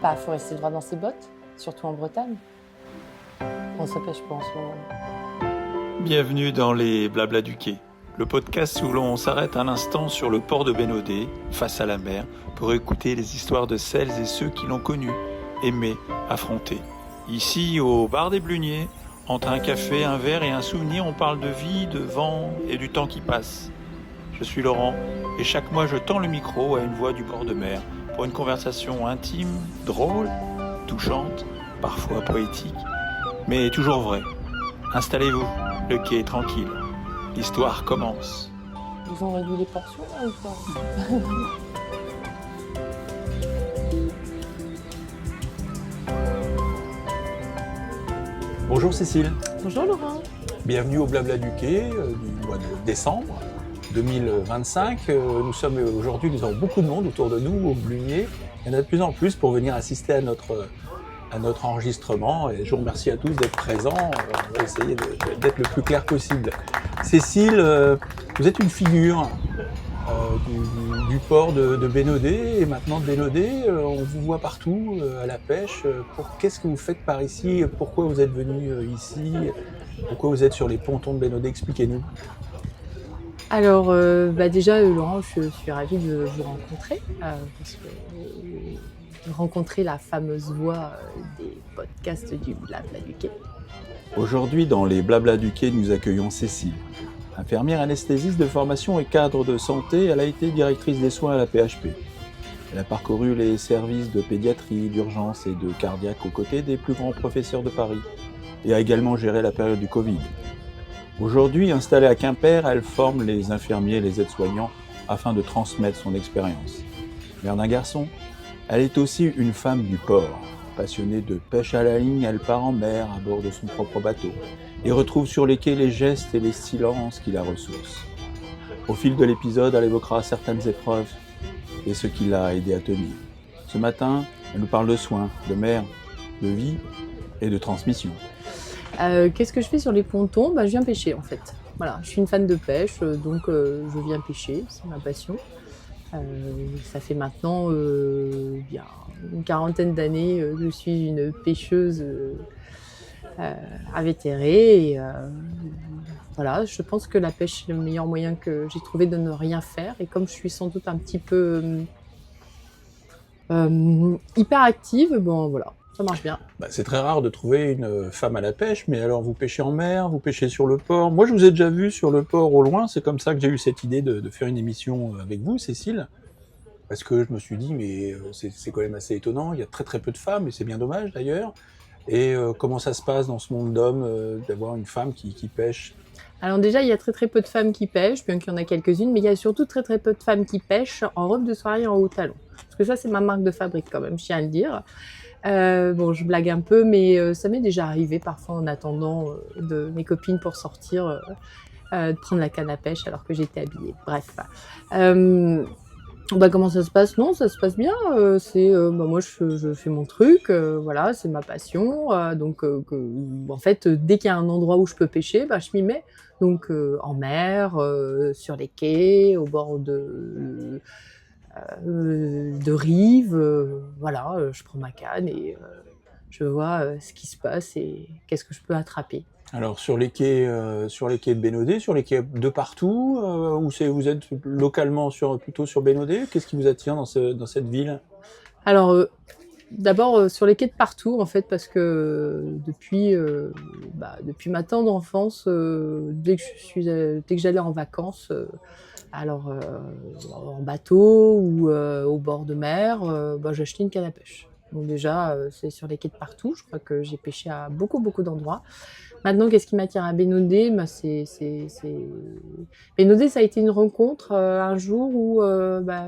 Bah, faut rester droit dans ses bottes, surtout en Bretagne. On se pêche pas en ce moment. Bienvenue dans les Blabla du Quai, le podcast où l'on s'arrête un instant sur le port de Bénodet, face à la mer, pour écouter les histoires de celles et ceux qui l'ont connu, aimé, affronté. Ici, au bar des Bluniers, entre un café, un verre et un souvenir, on parle de vie, de vent et du temps qui passe. Je suis Laurent et chaque mois je tends le micro à une voix du bord de mer pour une conversation intime, drôle, touchante, parfois poétique, mais toujours vraie. Installez-vous, le quai est tranquille, l'histoire commence. Ils ont réduit les portions là ou pas? Bonjour Cécile, Bonjour Laurent. bienvenue au Blabla du Quai du mois de décembre 2025. Nous avons beaucoup de monde autour de nous au Blunier. Il y en a de plus en plus pour venir assister à notre enregistrement et je vous remercie à tous d'être présents. On va essayer d'être le plus clair possible. Cécile, vous êtes une figure du port de Bénodet et maintenant de Bénodet. On vous voit partout à la pêche. Qu'est-ce que vous faites par ici? Pourquoi vous êtes venu ici? Pourquoi vous êtes sur les pontons de Bénodet? Expliquez-nous. Alors, déjà, Laurent, je suis ravie de vous rencontrer, parce que de rencontrer la fameuse voix des podcasts du Blabla du Quai. Aujourd'hui, dans les Blabla du Quai, nous accueillons Cécile. Infirmière anesthésiste de formation et cadre de santé, elle a été directrice des soins à la PHP. Elle a parcouru les services de pédiatrie, d'urgence et de cardiaque aux côtés des plus grands professeurs de Paris et a également géré la période du Covid. Aujourd'hui, installée à Quimper, elle forme les infirmiers et les aides-soignants afin de transmettre son expérience. Mère d'un garçon, elle est aussi une femme du port. Passionnée de pêche à la ligne, elle part en mer à bord de son propre bateau et retrouve sur les quais les gestes et les silences qui la ressourcent. Au fil de l'épisode, elle évoquera certaines épreuves et ce qui l'a aidé à tenir. Ce matin, elle nous parle de soins, de mer, de vie et de transmission. Qu'est-ce que je fais sur les pontons? Je viens pêcher en fait. Voilà, je suis une fan de pêche, donc je viens pêcher, c'est ma passion. Ça fait maintenant bien une quarantaine d'années que je suis une pêcheuse invétérée. Et, voilà, je pense que la pêche est le meilleur moyen que j'ai trouvé de ne rien faire. Et comme je suis sans doute un petit peu hyperactive, bon voilà, ça marche bien. C'est très rare de trouver une femme à la pêche, mais alors vous pêchez en mer, vous pêchez sur le port. Moi, je vous ai déjà vu sur le port au loin, c'est comme ça que j'ai eu cette idée de faire une émission avec vous, Cécile, parce que je me suis dit, mais c'est quand même assez étonnant, il y a très très peu de femmes, et c'est bien dommage d'ailleurs. Et comment ça se passe dans ce monde d'hommes, d'avoir une femme qui pêche? Alors déjà, il y a très très peu de femmes qui pêchent, bien qu'il y en a quelques-unes, mais il y a surtout très très peu de femmes qui pêchent en robe de soirée et en haut talon. Parce que ça, c'est ma marque de fabrique quand même, je tiens à le dire. Bon, je blague un peu, mais ça m'est déjà arrivé parfois en attendant de mes copines pour sortir, de prendre la canne à pêche alors que j'étais habillée. Bref. Comment ça se passe? Non, ça se passe bien. Moi, je fais mon truc. Voilà, c'est ma passion. En fait, dès qu'il y a un endroit où je peux pêcher, je m'y mets. Donc, en mer, sur les quais, au bord de rive. Voilà, je prends ma canne et je vois ce qui se passe et qu'est-ce que je peux attraper. Alors sur les quais de Bénodet, sur les quais de partout, vous êtes localement plutôt sur Bénodet? Qu'est-ce qui vous attire dans cette ville? Alors, d'abord sur les quais de partout en fait, parce que depuis ma tendre enfance, dès que j'allais en vacances, en bateau ou au bord de mer, j'achetais une canne à pêche. Donc déjà, c'est sur les quais de partout. Je crois que j'ai pêché à beaucoup d'endroits. Maintenant, qu'est-ce qui m'attire à Bénodet? Bénodet, ça a été une rencontre un jour où,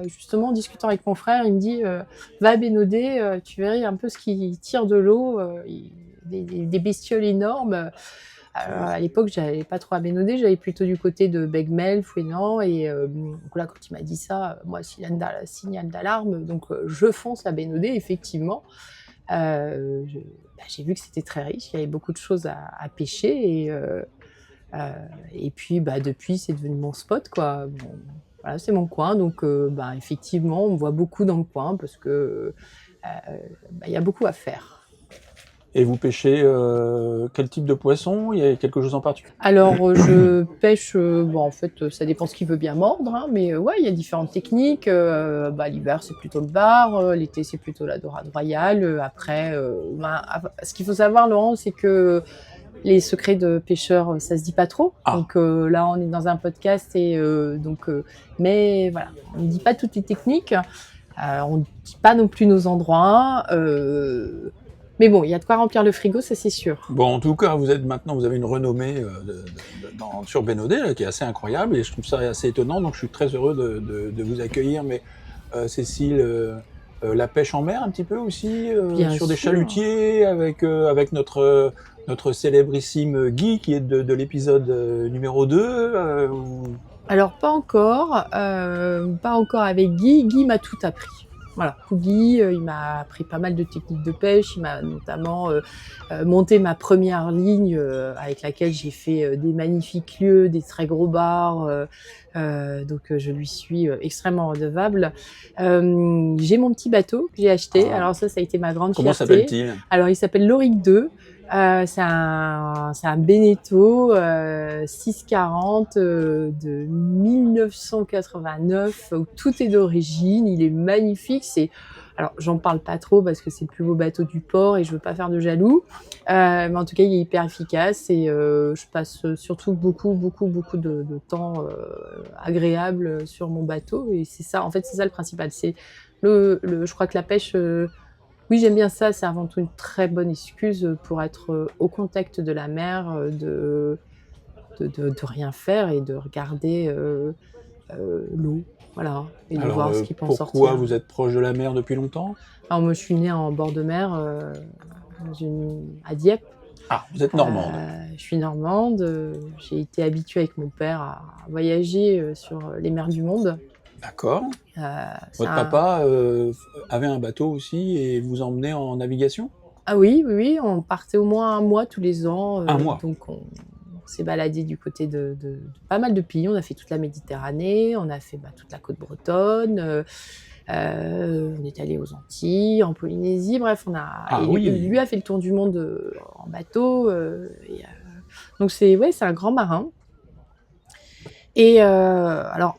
justement, en discutant avec mon frère, il me dit va à Bénodet, tu verrais un peu ce qui tire de l'eau, des bestioles énormes. Alors, à l'époque, j'allais pas trop à Bénodet, j'allais plutôt du côté de Begmel, Fouesnant, et donc là, quand il m'a dit ça, moi, signal d'alarme, donc je fonce à Bénodet, effectivement. J'ai vu que c'était très riche, il y avait beaucoup de choses à pêcher, et puis depuis, c'est devenu mon spot, quoi. Bon, voilà, c'est mon coin, donc effectivement, on me voit beaucoup dans le coin parce que il y a beaucoup à faire. Et vous pêchez quel type de poisson? Il y a quelque chose en particulier? Alors, je pêche, en fait, ça dépend ce qui veut bien mordre, hein, mais ouais, il y a différentes techniques. L'hiver, c'est plutôt le bar, l'été, c'est plutôt la dorade royale. Après, ce qu'il faut savoir, Laurent, c'est que les secrets de pêcheurs, ça se dit pas trop. Ah. Donc là, on est dans un podcast mais voilà, on ne dit pas toutes les techniques. On ne dit pas non plus nos endroits. Mais bon, il y a de quoi remplir le frigo, ça c'est sûr. Bon, en tout cas, vous avez une renommée sur Bénodet là, qui est assez incroyable et je trouve ça assez étonnant. Donc, je suis très heureux de vous accueillir. Mais Cécile, la pêche en mer un petit peu aussi, Bien sur des sûr. chalutiers avec notre célébrissime Guy qui est de l'épisode numéro 2. Alors pas encore avec Guy. Guy m'a tout appris. Voilà, Guy, il m'a appris pas mal de techniques de pêche. Il m'a notamment monté ma première ligne avec laquelle j'ai fait des magnifiques lieux, des très gros bars. Donc je lui suis extrêmement redevable. J'ai mon petit bateau que j'ai acheté. Alors ça a été ma grande Comment fierté. s'appelle-t-il? Alors il s'appelle l'Auric 2. C'est un Beneteau 640 de 1989 où tout est d'origine. Il est magnifique. Alors j'en parle pas trop parce que c'est le plus beau bateau du port et je veux pas faire de jaloux. Mais en tout cas, il est hyper efficace et je passe surtout beaucoup de temps agréable sur mon bateau et c'est ça. En fait, c'est ça le principal. C'est je crois que la pêche. Oui, j'aime bien ça. C'est avant tout une très bonne excuse pour être au contact de la mer, de rien faire et de regarder l'eau, voilà, et de voir ce qui peut en sortir. Pourquoi vous êtes proche de la mer depuis longtemps? Alors moi, je suis née en bord de mer, à Dieppe. Ah, vous êtes normande. Je suis normande. J'ai été habituée avec mon père à voyager sur les mers du monde. D'accord. Votre papa avait un bateau aussi et vous emmenait en navigation? Ah oui, on partait au moins un mois tous les ans. Un mois. Donc on s'est baladé du côté de pas mal de pays. On a fait toute la Méditerranée, on a fait toute la côte bretonne. On est allé aux Antilles, en Polynésie. Bref, lui a fait le tour du monde en bateau. Donc c'est un grand marin. Et alors.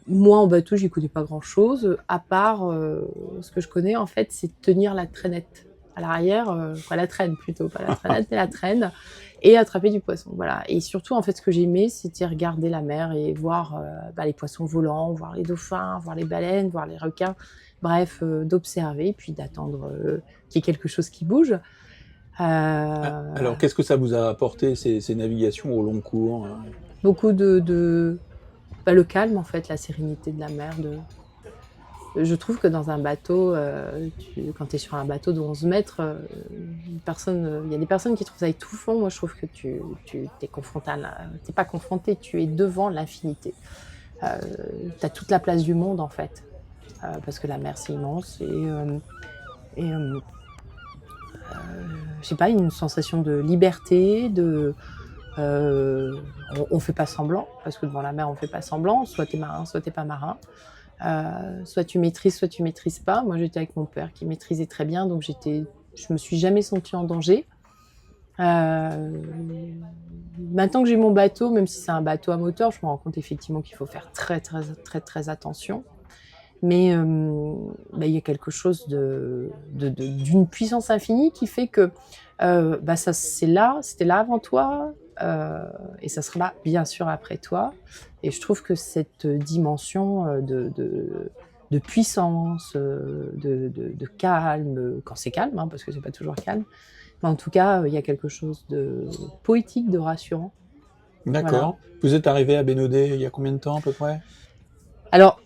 Moi, en bateau, j'y connais pas grand-chose, à part ce que je connais, en fait, c'est tenir la traînette à l'arrière, la traîne plutôt, pas la traînette, mais la traîne, et attraper du poisson, voilà. Et surtout, en fait, ce que j'aimais, c'était regarder la mer et voir les poissons volants, voir les dauphins, voir les baleines, voir les requins, bref, d'observer, puis d'attendre qu'il y ait quelque chose qui bouge. Alors, qu'est-ce que ça vous a apporté, ces navigations au long cours? Beaucoup le calme, en fait, la sérénité de la mer. Je trouve que dans un bateau, quand tu es sur un bateau de 11 mètres, il y a des personnes qui trouvent ça étouffant. Moi, je trouve que tu t'es confronté t'es pas confronté, tu es devant l'infinité. Tu as toute la place du monde, en fait, parce que la mer, c'est immense. Je sais pas, une sensation de liberté, on fait pas semblant, parce que devant la mer, on fait pas semblant. Soit t'es marin, soit t'es pas marin. Soit tu maîtrises pas. Moi, j'étais avec mon père qui maîtrisait très bien, donc je me suis jamais sentie en danger. Maintenant que j'ai mon bateau, même si c'est un bateau à moteur, je me rends compte effectivement qu'il faut faire très, très, très, très attention. Mais il y a quelque chose d'une puissance infinie qui fait que ça, c'était là avant toi. Et ça sera là bien sûr après toi, et je trouve que cette dimension de puissance, de calme, quand c'est calme, parce que c'est pas toujours calme, mais en tout cas il y a quelque chose de poétique, de rassurant. D'accord. Voilà. Vous êtes arrivé à Bénodet il y a combien de temps à peu près? Alors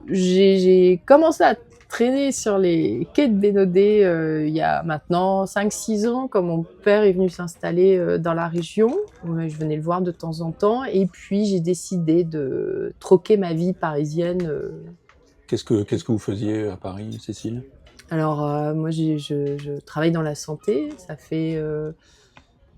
j'ai commencé à traîner sur les quais de Bénodet il y a maintenant 5-6 ans, quand mon père est venu s'installer dans la région. Je venais le voir de temps en temps, et puis j'ai décidé de troquer ma vie parisienne. Qu'est-ce que vous faisiez à Paris, Cécile? Alors moi je travaille dans la santé, ça fait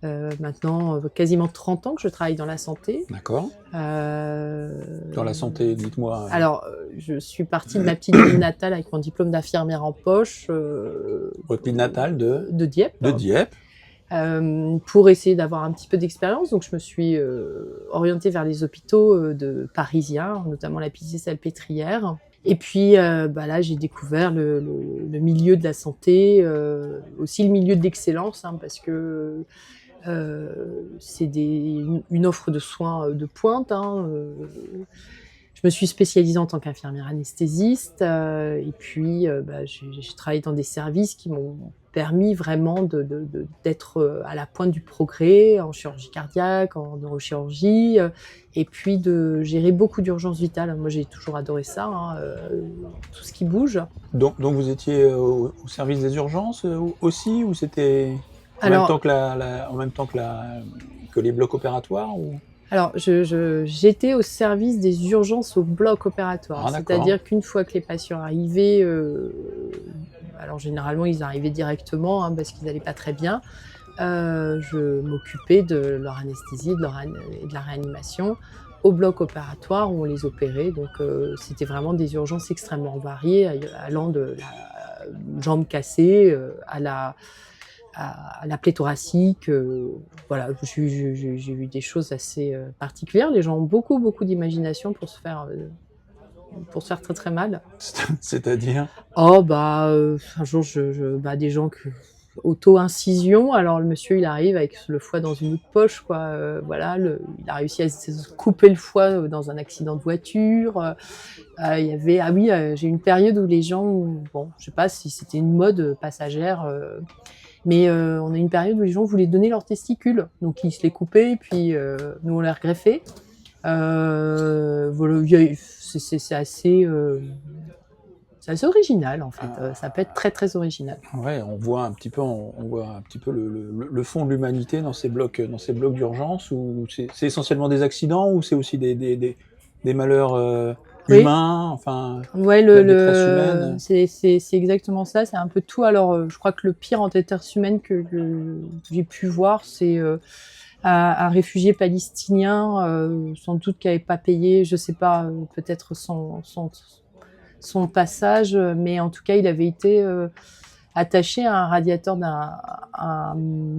Maintenant quasiment 30 ans que je travaille dans la santé. D'accord. Dans la santé, dites-moi. Alors, je suis partie de ma petite ville natale avec mon diplôme d'infirmière en poche. Votre ville natale de Dieppe. De Dieppe. Pour essayer d'avoir un petit peu d'expérience. Donc, je me suis orientée vers les hôpitaux parisiens, notamment la Pitié-Salpêtrière. Et puis, là, j'ai découvert le milieu de la santé, aussi le milieu de l'excellence, parce que c'est une offre de soins de pointe. Je me suis spécialisée en tant qu'infirmière anesthésiste, et puis j'ai travaillé dans des services qui m'ont permis vraiment d'être à la pointe du progrès en chirurgie cardiaque, en neurochirurgie, et puis de gérer beaucoup d'urgences vitales. Moi, j'ai toujours adoré ça, tout ce qui bouge. Donc vous étiez au service des urgences aussi, ou c'était en même temps que les blocs opératoires ou... Alors, j'étais au service des urgences au bloc opératoire. C'est-à-dire qu'une fois que les patients arrivaient, alors généralement ils arrivaient directement parce qu'ils n'allaient pas très bien, je m'occupais de leur anesthésie, et de la réanimation au bloc opératoire où on les opérait. Donc c'était vraiment des urgences extrêmement variées, allant de la jambe cassée à la plaie thoracique. Voilà, j'ai eu des choses assez particulières. Les gens ont beaucoup d'imagination pour se faire très très mal. C'est-à-dire ? Un jour, des gens auto-incision. Alors le monsieur, il arrive avec le foie dans une autre poche, quoi. Voilà, il a réussi à se couper le foie dans un accident de voiture. Il y avait, j'ai une période où les gens, je sais pas si c'était une mode passagère. Mais on a une période où les gens voulaient donner leurs testicules, donc ils se les coupaient, et puis nous on les regreffait. Voilà, c'est assez original en fait. Ça peut être très très original. Ouais, on voit un petit peu le fond de l'humanité dans ces blocs d'urgence, où c'est essentiellement des accidents, ou c'est aussi des malheurs humains, enfin, ouais, la détresse humaine. C'est exactement ça, c'est un peu tout. Alors, je crois que le pire en détresse humaine que j'ai pu voir, c'est un réfugié palestinien, sans doute qui n'avait pas payé, je sais pas, peut-être son passage, mais en tout cas, il avait été attaché à un radiateur d'un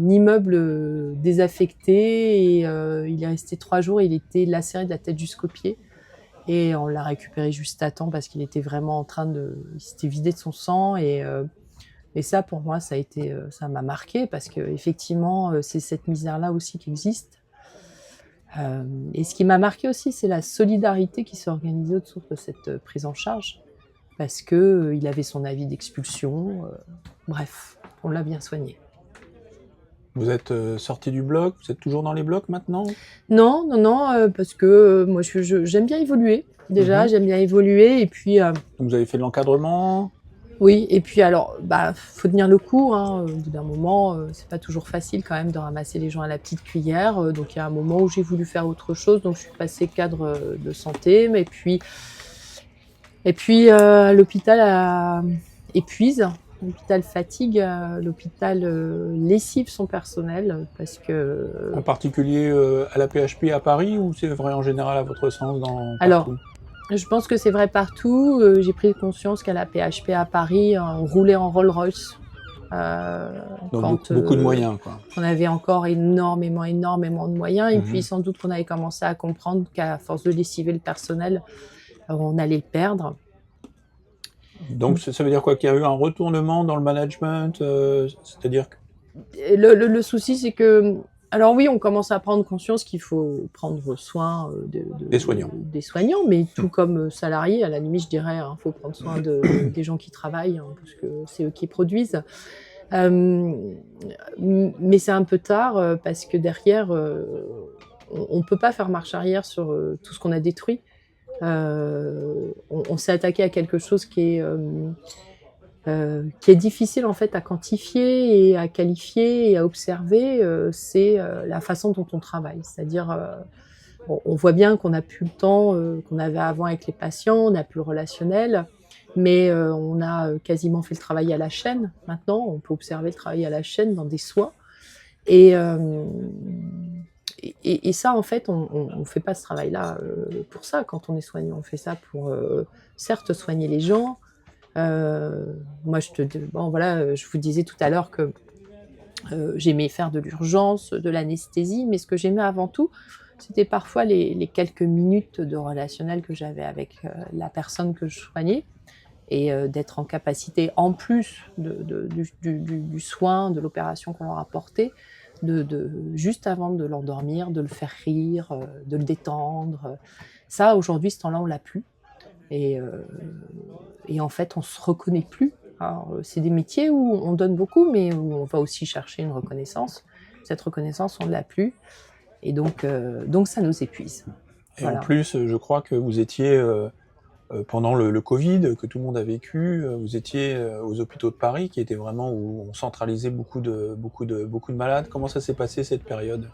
immeuble désaffecté, et il est resté 3 jours, il était lacéré de la tête jusqu'aux pieds. Et on l'a récupéré juste à temps parce qu'il était vraiment il s'était vidé de son sang, et ça, pour moi, ça m'a marqué, parce que effectivement, c'est cette misère-là aussi qui existe. Et ce qui m'a marqué aussi, c'est la solidarité qui s'est organisée autour de cette prise en charge, parce que il avait son avis d'expulsion. Bref, on l'a bien soigné. Vous êtes sorti du bloc, vous êtes toujours dans les blocs maintenant ? Non, parce que moi j'aime bien évoluer. Déjà, j'aime bien évoluer, et puis. Donc vous avez fait de l'encadrement ? Oui, et puis alors, faut tenir le coup. Au bout d'un moment, c'est pas toujours facile quand même de ramasser les gens à la petite cuillère. Donc il y a un moment où j'ai voulu faire autre chose, donc je suis passée cadre de santé, mais l'hôpital épuise. L'hôpital fatigue, l'hôpital lessive son personnel, parce que... En particulier à la PHP à Paris, ou c'est vrai en général à votre sens partout ? Alors, je pense que c'est vrai partout. J'ai pris conscience qu'à la PHP à Paris, on roulait en Rolls-Royce. Donc beaucoup de moyens, quoi. On avait encore énormément de moyens, et puis sans doute qu'on avait commencé à comprendre qu'à force de lessiver le personnel, on allait le perdre. Donc ça veut dire quoi, qu'il y a eu un retournement dans le management, c'est-à-dire que... Le souci, c'est que, alors oui, on commence à prendre conscience qu'il faut prendre soin des soignants, mais tout comme salariés, à la limite, je dirais, faut prendre soin des gens qui travaillent, parce que c'est eux qui produisent. Mais c'est un peu tard, parce que derrière, on peut pas faire marche arrière sur tout ce qu'on a détruit. On s'est attaqué à quelque chose qui est difficile en fait à quantifier et à qualifier et à observer. C'est la façon dont on travaille. C'est-à-dire, on voit bien qu'on n'a plus le temps qu'on avait avant avec les patients, on n'a plus le relationnel, mais on a quasiment fait le travail à la chaîne. Maintenant, on peut observer le travail à la chaîne dans des soins. Et, et ça, en fait, on fait pas ce travail-là pour ça quand on est soignant. On fait ça pour, certes, soigner les gens. Moi, je vous disais tout à l'heure que j'aimais faire de l'urgence, de l'anesthésie, mais ce que j'aimais avant tout, c'était parfois les quelques minutes de relationnel que j'avais avec la personne que je soignais et d'être en capacité, en plus du soin, de l'opération qu'on leur apportait, juste avant de l'endormir, de le faire rire, de le détendre. Ça, aujourd'hui, ce temps-là, on l'a plus. Et, euh, et en fait, on se reconnaît plus. Alors, c'est des métiers où on donne beaucoup, mais où on va aussi chercher une reconnaissance. Cette reconnaissance, on ne l'a plus. Et donc ça nous épuise. Et Voilà. en plus, je crois que vous étiez, pendant le Covid, que tout le monde a vécu, vous étiez aux hôpitaux de Paris, qui étaient vraiment où on centralisait beaucoup de malades. Comment ça s'est passé cette période?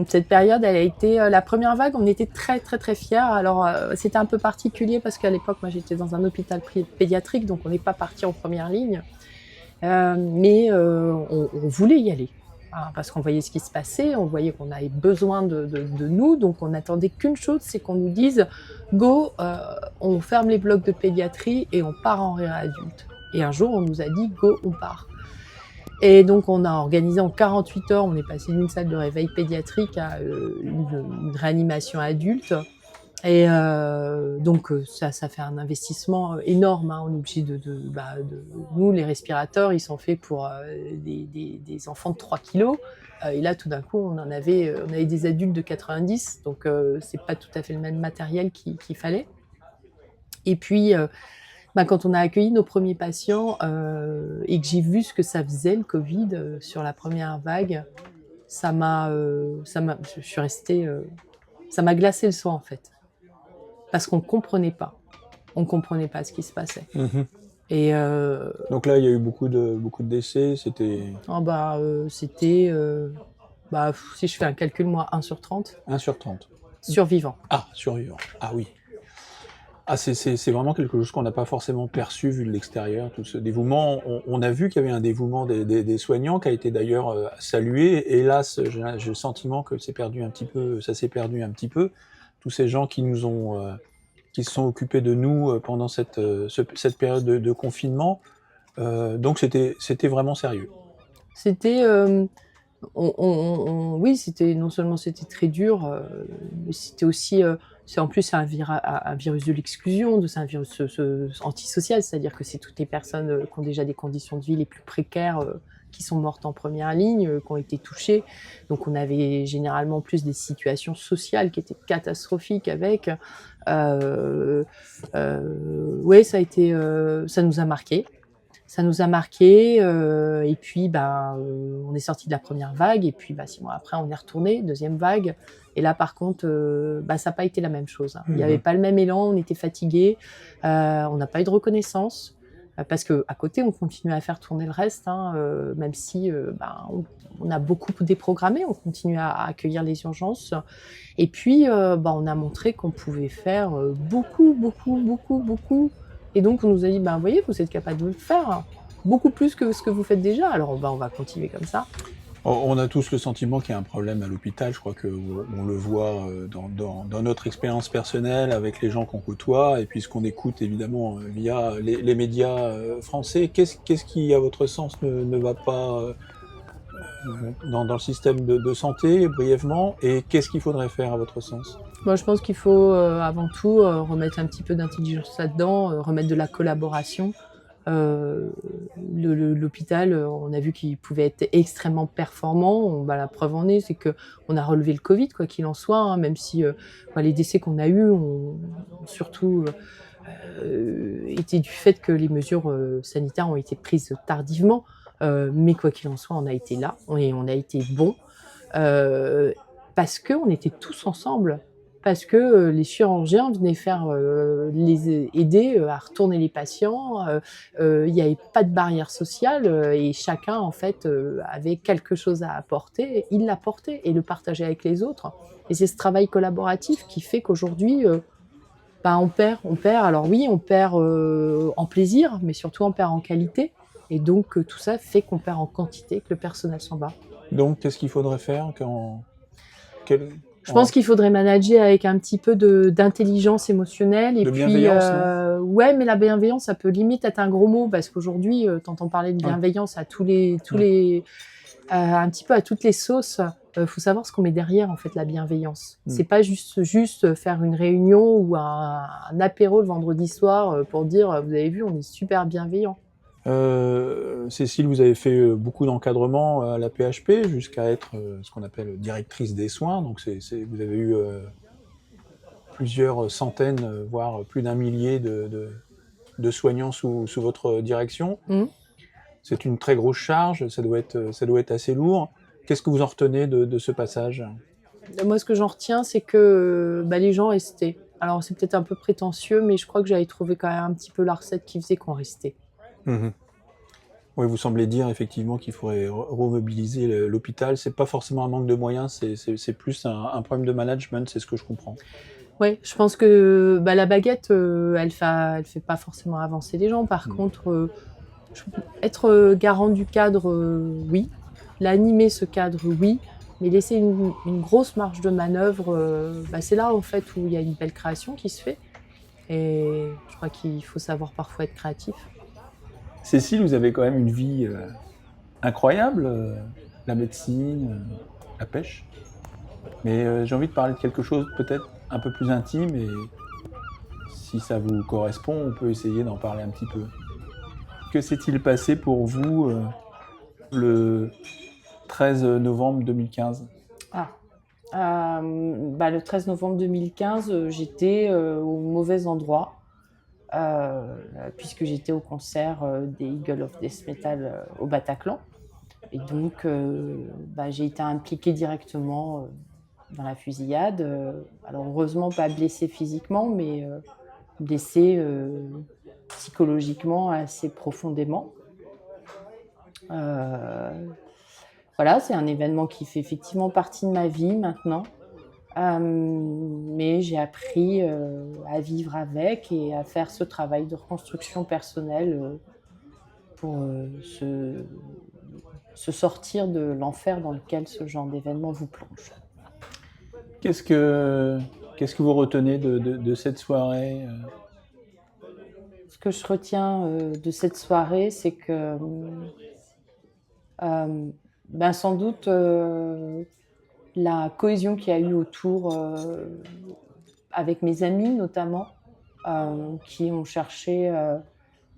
Cette période, elle a été la première vague, on était très très très fiers. Alors c'était un peu particulier parce qu'à l'époque, moi j'étais dans un hôpital pédiatrique, donc on n'est pas parti en première ligne. Mais on voulait y aller. Parce qu'on voyait ce qui se passait, on voyait qu'on avait besoin de nous, donc on n'attendait qu'une chose, c'est qu'on nous dise « Go, on ferme les blocs de pédiatrie et on part en réa adulte ». Et un jour, on nous a dit « Go, on part ». Et donc on a organisé en 48 heures, on est passé d'une salle de réveil pédiatrique à une réanimation adulte. Et donc ça fait un investissement énorme. On est obligé nous, les respirateurs, ils sont faits pour des enfants de 3 kilos. Et là, tout d'un coup, on avait des adultes de 90, donc c'est pas tout à fait le même matériel qu'il fallait. Et puis, quand on a accueilli nos premiers patients et que j'ai vu ce que ça faisait, le Covid, sur la première vague, ça m'a glacé le sang, en fait. Parce qu'on comprenait pas. On comprenait pas ce qui se passait. Mmh. Et Donc là, il y a eu beaucoup de décès, c'était... c'était, si je fais un calcul, moi, 1 sur 30, 1 sur 30. survivants. Ah, survivants. Ah oui. Ah, c'est vraiment quelque chose qu'on n'a pas forcément perçu vu de l'extérieur, tout ce dévouement. On a vu qu'il y avait un dévouement des soignants qui a été d'ailleurs salué. Hélas, j'ai le sentiment que ça s'est perdu un petit peu. Tous ces gens qui se sont occupés de nous pendant cette période de confinement. Donc c'était vraiment sérieux. C'était, oui, c'était non seulement c'était très dur, mais c'était aussi, en plus c'est un virus de l'exclusion, c'est un virus antisocial, c'est-à-dire que c'est toutes les personnes qui ont déjà des conditions de vie les plus précaires qui sont mortes en première ligne, qui ont été touchées. Donc on avait généralement plus des situations sociales qui étaient catastrophiques avec. Ouais, ça nous a marqué. Ça nous a marqué, et puis on est sorti de la première vague, et puis 6 mois après on est retourné, deuxième vague. Et là par contre, ça n'a pas été la même chose. Il n'y avait pas le même élan, on était fatigués, on n'a pas eu de reconnaissance, parce qu'à côté on continuait à faire tourner le reste, même si on a beaucoup déprogrammé, on continue à accueillir les urgences. Et puis on a montré qu'on pouvait faire beaucoup. Et donc, on nous a dit, vous voyez, vous êtes capable de le faire beaucoup plus que ce que vous faites déjà. Alors, on va continuer comme ça. On a tous le sentiment qu'il y a un problème à l'hôpital. Je crois qu'on le voit dans notre expérience personnelle avec les gens qu'on côtoie et puis ce qu'on écoute évidemment via les médias français. Qu'est-ce qui, à votre sens, ne va pas dans le système de santé, brièvement, et qu'est-ce qu'il faudrait faire à votre sens? Moi, je pense qu'il faut avant tout remettre un petit peu d'intelligence là-dedans, remettre de la collaboration. L'hôpital, on a vu qu'il pouvait être extrêmement performant. La preuve en est, c'est qu'on a relevé le Covid, quoi qu'il en soit, même si les décès qu'on a eus ont surtout été du fait que les mesures sanitaires ont été prises tardivement. Mais quoi qu'il en soit, on a été là, et on a été bons, parce qu'on était tous ensemble. Parce que les chirurgiens venaient les aider à retourner les patients. Il n'y avait pas de barrière sociale et chacun, en fait, avait quelque chose à apporter. Il l'apportait et le partageait avec les autres. Et c'est ce travail collaboratif qui fait qu'aujourd'hui, on perd. Alors oui, on perd en plaisir, mais surtout on perd en qualité. Et donc tout ça fait qu'on perd en quantité, que le personnel s'en va. Donc, qu'est-ce qu'il faudrait faire Je pense qu'il faudrait manager avec un petit peu d'intelligence émotionnelle et De puis bienveillance, non ouais, mais la bienveillance, ça peut limite être un gros mot parce qu'aujourd'hui, t'entends parler de bienveillance à un petit peu à toutes les sauces. Faut savoir ce qu'on met derrière en fait la bienveillance. C'est pas juste faire une réunion ou un apéro le vendredi soir pour dire vous avez vu, on est super bienveillant. Cécile, vous avez fait beaucoup d'encadrement à la PHP jusqu'à être ce qu'on appelle directrice des soins. Donc, vous avez eu plusieurs centaines, voire plus d'un millier de soignants sous votre direction. C'est une très grosse charge, ça doit être assez lourd. Qu'est-ce que vous en retenez de ce passage ? Moi, ce que j'en retiens, c'est que les gens restaient. Alors, c'est peut-être un peu prétentieux, mais je crois que j'avais trouvé quand même un petit peu la recette qui faisait qu'on restait. Oui, vous semblez dire effectivement qu'il faudrait remobiliser l'hôpital. C'est pas forcément un manque de moyens, c'est plus un problème de management, c'est ce que je comprends. Oui, je pense que la baguette, elle fait pas forcément avancer les gens. Par contre, être garant du cadre, oui. L'animer, ce cadre, oui. Mais laisser une grosse marge de manœuvre, c'est là en fait où il y a une belle création qui se fait. Et je crois qu'il faut savoir parfois être créatif. Cécile, vous avez quand même une vie incroyable, la médecine, la pêche. Mais j'ai envie de parler de quelque chose peut-être un peu plus intime et si ça vous correspond, on peut essayer d'en parler un petit peu. Que s'est-il passé pour vous le 13 novembre 2015 ? Le 13 novembre 2015, j'étais au mauvais endroit. Puisque j'étais au concert des Eagles of Death Metal au Bataclan. Et donc, j'ai été impliquée directement dans la fusillade. Alors, heureusement, pas blessée physiquement, mais blessée psychologiquement assez profondément. Voilà, c'est un événement qui fait effectivement partie de ma vie maintenant. Mais j'ai appris à vivre avec et à faire ce travail de reconstruction personnelle pour se sortir de l'enfer dans lequel ce genre d'événement vous plonge. Qu'est-ce que vous retenez de cette soirée ? Ce que je retiens de cette soirée, c'est que sans doute la cohésion qu'il y a eu autour, avec mes amis notamment, qui ont cherché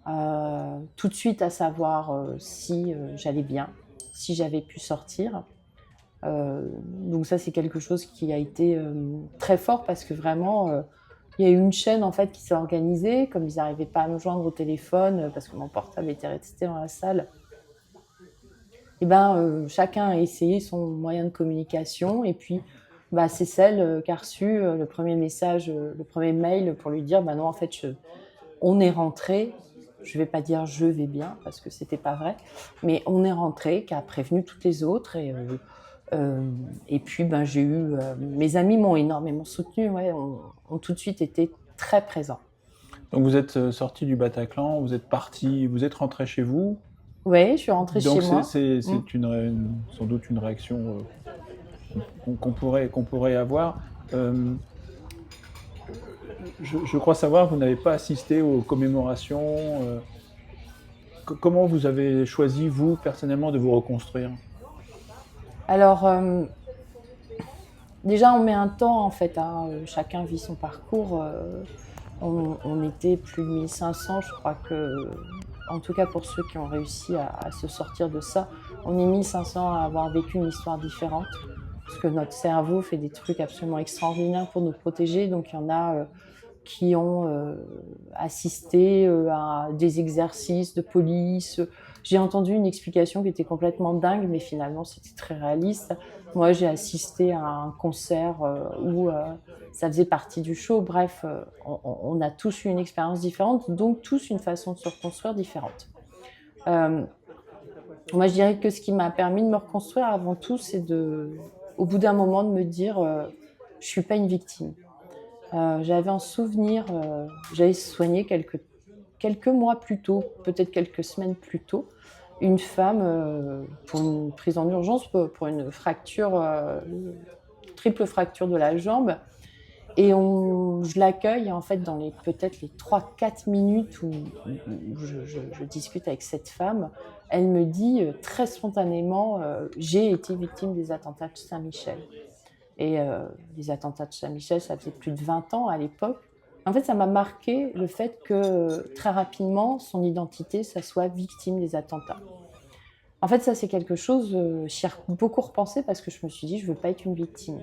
tout de suite à savoir si j'allais bien, si j'avais pu sortir. Donc ça, c'est quelque chose qui a été très fort parce que vraiment, il y a eu une chaîne en fait qui s'est organisée. Comme ils n'arrivaient pas à me joindre au téléphone parce que mon portable était resté dans la salle, et chacun a essayé son moyen de communication et puis c'est celle qui a reçu le premier message, le premier mail pour lui dire non, en fait, on est rentré. Je vais pas dire je vais bien parce que c'était pas vrai, mais on est rentré, qui a prévenu toutes les autres et puis j'ai eu mes amis m'ont énormément soutenue, ont tout de suite été très présents. Donc vous êtes sorti du Bataclan, vous êtes parti, vous êtes rentré chez vous. Oui, je suis rentrée chez moi. Donc c'est sans doute une réaction qu'on pourrait avoir. Je crois savoir que vous n'avez pas assisté aux commémorations. Comment vous avez choisi, vous, personnellement, de vous reconstruire ? Alors, déjà, on met un temps, en fait. Chacun vit son parcours. On était plus de 1500, je crois que... En tout cas, pour ceux qui ont réussi à se sortir de ça, on est 1500 à avoir vécu une histoire différente. Parce que notre cerveau fait des trucs absolument extraordinaires pour nous protéger. Donc, il y en a qui ont assisté à des exercices de police. J'ai entendu une explication qui était complètement dingue, mais finalement, c'était très réaliste. Moi, j'ai assisté à un concert où ça faisait partie du show. Bref, on a tous eu une expérience différente, donc tous une façon de se reconstruire différente. Moi, je dirais que ce qui m'a permis de me reconstruire avant tout, c'est au bout d'un moment, de me dire je suis pas une victime. J'avais un souvenir, j'avais soigné quelques mois plus tôt, peut-être quelques semaines plus tôt, une femme pour une prise en urgence pour une fracture, triple fracture de la jambe. Et je l'accueille en fait dans peut-être les 3-4 minutes où je discute avec cette femme. Elle me dit très spontanément j'ai été victime des attentats de Saint-Michel. Et les attentats de Saint-Michel, ça faisait plus de 20 ans à l'époque. En fait, ça m'a marqué le fait que très rapidement, son identité, ça soit victime des attentats. En fait, ça c'est quelque chose, j'y ai beaucoup repensé parce que je me suis dit je veux pas être une victime.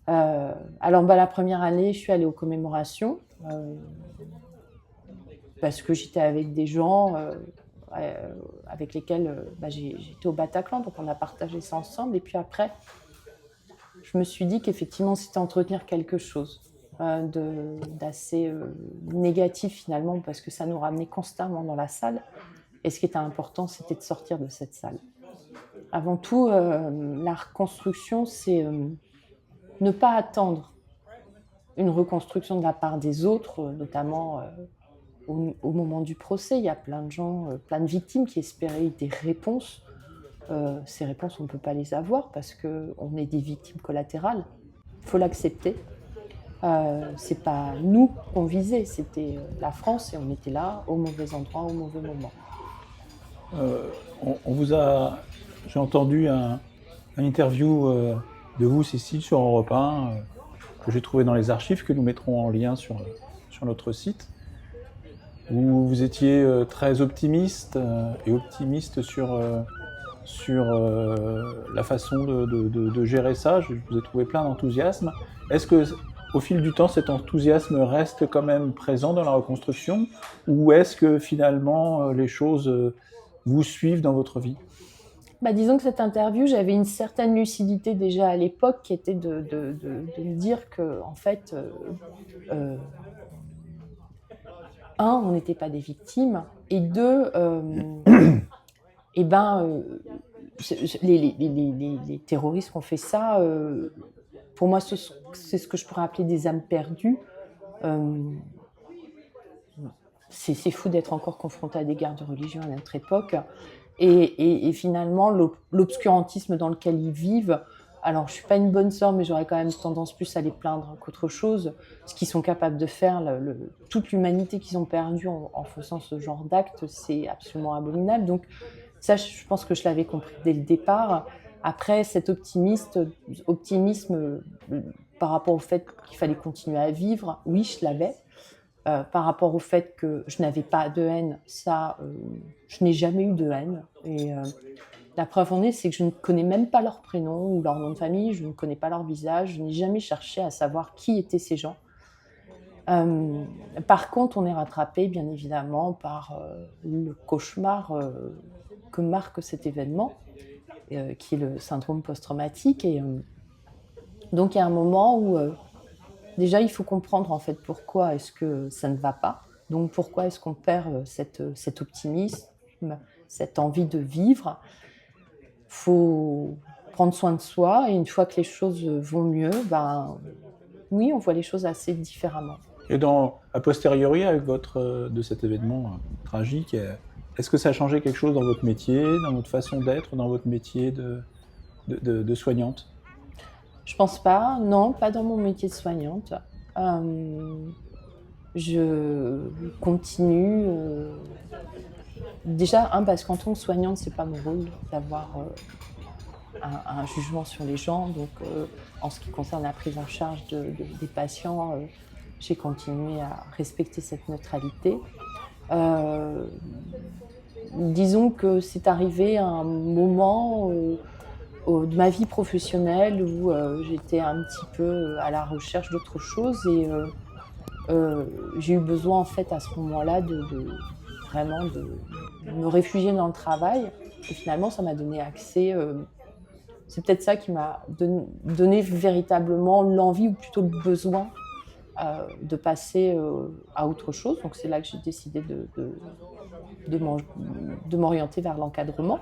Alors la première année, je suis allée aux commémorations parce que j'étais avec des gens avec lesquels j'étais au Bataclan, donc on a partagé ça ensemble. Et puis après, je me suis dit qu'effectivement, c'était entretenir quelque chose d'assez négatif finalement, parce que ça nous ramenait constamment dans la salle. Et ce qui était important, c'était de sortir de cette salle. Avant tout, la reconstruction, c'est ne pas attendre une reconstruction de la part des autres, notamment au moment du procès. Il y a plein de gens, plein de victimes qui espéraient des réponses. Ces réponses, on ne peut pas les avoir parce qu'on est des victimes collatérales. Il faut l'accepter. C'est pas nous qu'on visait, c'était la France et on était là au mauvais endroit, au mauvais moment. J'ai entendu un interview de vous, Cécile, sur Europe 1, que j'ai trouvé dans les archives, que nous mettrons en lien sur notre site, où vous étiez très optimiste et optimiste sur la façon de gérer ça. Je vous ai trouvé plein d'enthousiasme. Est-ce que, au fil du temps, cet enthousiasme reste quand même présent dans la reconstruction, ou est-ce que finalement les choses vous suivent dans votre vie ? Disons que cette interview, j'avais une certaine lucidité déjà à l'époque, qui était de me dire que, en fait, on n'était pas des victimes, et deux, les terroristes qui ont fait ça, pour moi, c'est ce que je pourrais appeler des âmes perdues. C'est fou d'être encore confronté à des guerres de religion à notre époque. Et finalement, l'obscurantisme dans lequel ils vivent, alors je ne suis pas une bonne sœur, mais j'aurais quand même tendance plus à les plaindre qu'autre chose. Ce qu'ils sont capables de faire, toute l'humanité qu'ils ont perdue en faisant ce genre d'acte, c'est absolument abominable. Donc ça, je pense que je l'avais compris dès le départ. Après, cet optimisme par rapport au fait qu'il fallait continuer à vivre, oui, je l'avais. Par rapport au fait que je n'avais pas de haine, ça, je n'ai jamais eu de haine. Et la preuve en est, c'est que je ne connais même pas leur prénom ou leur nom de famille, je ne connais pas leur visage, je n'ai jamais cherché à savoir qui étaient ces gens. Par contre, on est rattrapé, bien évidemment, par le cauchemar que marque cet événement, qui est le syndrome post-traumatique. Et donc, il y a un moment où... déjà, il faut comprendre en fait pourquoi est-ce que ça ne va pas. Donc pourquoi est-ce qu'on perd cet optimisme, cette envie de vivre. Il faut prendre soin de soi et une fois que les choses vont mieux, oui, on voit les choses assez différemment. Et a posteriori, avec de cet événement tragique, est-ce que ça a changé quelque chose dans votre métier, dans votre façon d'être, dans votre métier de soignante ? Je pense pas, non, pas dans mon métier de soignante. Je continue. Déjà, parce qu'en tant que soignante, c'est pas mon rôle d'avoir un jugement sur les gens. Donc, en ce qui concerne la prise en charge des patients, j'ai continué à respecter cette neutralité. Disons que c'est arrivé à un moment de ma vie professionnelle où j'étais un petit peu à la recherche d'autre chose et j'ai eu besoin en fait à ce moment-là de me réfugier dans le travail et finalement ça m'a donné accès, c'est peut-être ça qui m'a donné véritablement l'envie ou plutôt le besoin de passer à autre chose. Donc c'est là que j'ai décidé de m'orienter vers l'encadrement.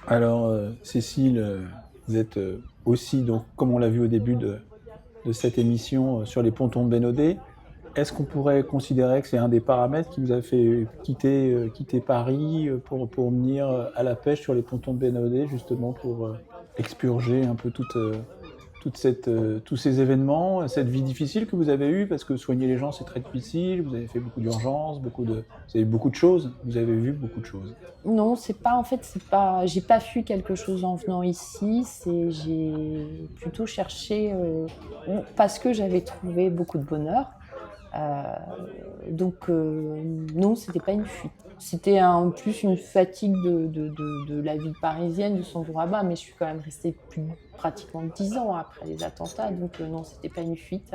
Alors Cécile, vous êtes aussi, donc, comme on l'a vu au début de cette émission, sur les pontons de Bénodet. est-ce qu'on pourrait considérer que c'est un des paramètres qui vous a fait quitter Paris pour venir à la pêche sur les pontons de Bénodet, justement pour expurger un peu tous ces événements, cette vie difficile que vous avez eue, parce que soigner les gens c'est très difficile, vous avez fait beaucoup d'urgences, vous avez beaucoup de choses, vous avez vu beaucoup de choses. Non, j'ai pas fui quelque chose en venant ici, j'ai plutôt cherché, parce que j'avais trouvé beaucoup de bonheur. Non, c'était pas une fuite. C'était en plus une fatigue de la vie parisienne, de son droit à bas, mais je suis quand même restée pratiquement 10 ans après les attentats, donc non, c'était pas une fuite.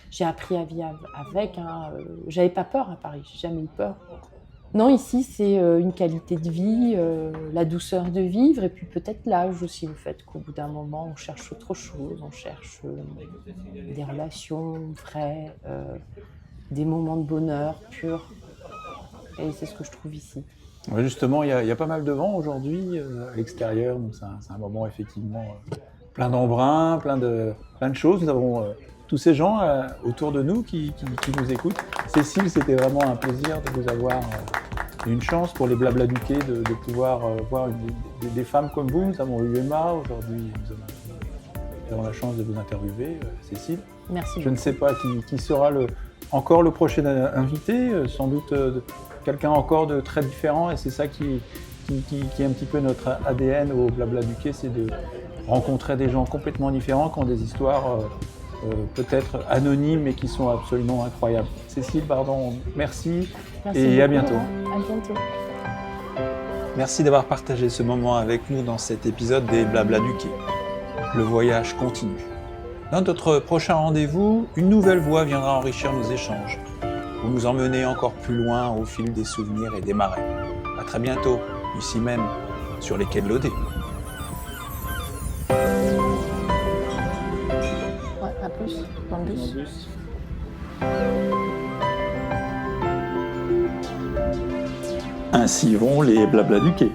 J'ai appris à vivre avec, j'avais pas peur à Paris, j'ai jamais eu peur. Non, ici, c'est une qualité de vie, la douceur de vivre, et puis peut-être l'âge aussi, le fait qu'au bout d'un moment, on cherche autre chose, on cherche des relations vraies, des moments de bonheur pur, et c'est ce que je trouve ici. Ouais, justement, il y a pas mal de vent aujourd'hui à l'extérieur, donc c'est un moment effectivement plein d'embrun, plein de choses. Nous avons tous ces gens autour de nous qui nous écoutent. Cécile, c'était vraiment un plaisir de vous avoir, une chance pour les Blabla du Quai de pouvoir voir des femmes comme vous. Nous avons eu Emma, aujourd'hui nous avons la chance de vous interviewer, Cécile. Merci. Je ne sais pas qui sera encore le prochain invité, sans doute quelqu'un encore de très différent, et c'est ça qui est un petit peu notre ADN au Blabla du Quai, c'est de rencontrer des gens complètement différents qui ont des histoires peut-être anonymes mais qui sont absolument incroyables. Cécile, pardon, merci et beaucoup, à bientôt. À bientôt. Merci d'avoir partagé ce moment avec nous dans cet épisode des Blabla du Quai. Le voyage continue. Dans notre prochain rendez-vous, une nouvelle voix viendra enrichir nos échanges. Vous nous emmenez encore plus loin au fil des souvenirs et des marais. À très bientôt, ici même, sur les quais de l'Odé. Ouais, à plus, dans le bus. Ainsi vont les Blabla du Quai.